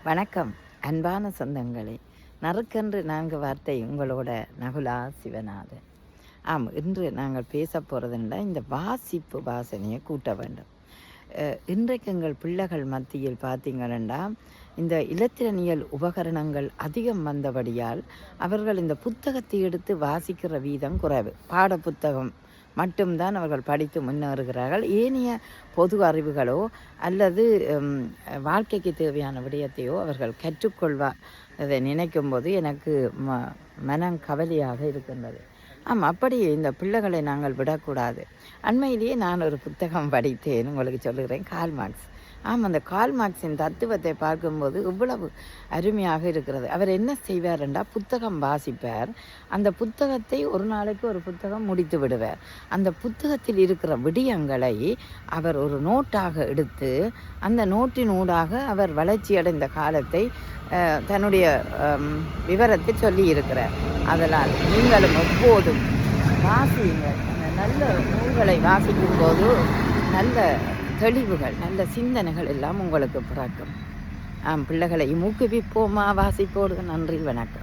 வணக்கம் அன்பான சொந்தங்களே. நறுக்கென்று 4 வார்த்தை உங்களோட நகுலா சிவநாதன். இன்று நாங்கள் பேச போகிறதுன்னா இந்த வாசிப்பு வாசனையை கூட்ட வேண்டும். இன்றைக்கு எங்கள் பிள்ளைகள் மத்தியில் பார்த்திங்கன்னா இந்த இலத்திரனியல் உபகரணங்கள் அதிகம் வந்தபடியால் அவர்கள் இந்த புத்தகத்தை எடுத்து வாசிக்கிற வீதம் குறைவு. பாட புத்தகம் மட்டும்தான் அவர்கள் படித்து முன்னேறுகிறார்கள். ஏனைய பொது அறிவுகளோ அல்லது வாழ்க்கைக்கு தேவையான விடயத்தையோ அவர்கள் கற்றுக்கொள்வார். அதை நினைக்கும் போது எனக்கு மனம் கவலையாக இருக்கின்றது. அப்படி இந்த பிள்ளைகளை நாங்கள் விடக்கூடாது. அண்மையிலேயே நான் ஒரு புத்தகம் படித்தேன், உங்களுக்கு சொல்லுகிறேன். Karl Marx. அந்த கார்ல் மார்க்ஸின் தத்துவத்தை பார்க்கும்போது இவ்வளவு அருமையாக இருக்கிறது. அவர் என்ன செய்வார் என்றால் புத்தகம் வாசிப்பார். அந்த புத்தகத்தை ஒரு நாளைக்கு ஒரு புத்தகம் முடித்து விடுவார். அந்த புத்தகத்தில் இருக்கிற விடயங்களை அவர் ஒரு நோட்டாக எடுத்து அந்த நோட்டின் ஊடாக அவர் வளர்ச்சியடைந்த காலத்தை தன்னுடைய விவரத்தை சொல்லி இருக்கிறார். அதனால் நீங்களும் எப்போதும் வாசியுங்கள். நல்ல நூல்களை வாசிக்கும் போது நல்ல தெளிவுகள், நல்ல சிந்தனைகள் எல்லாம் உங்களுக்கு பிறக்கும். பிள்ளைகளை ஊக்குவிப்போமா வாசிப்போடு. நன்றி, வணக்கம்.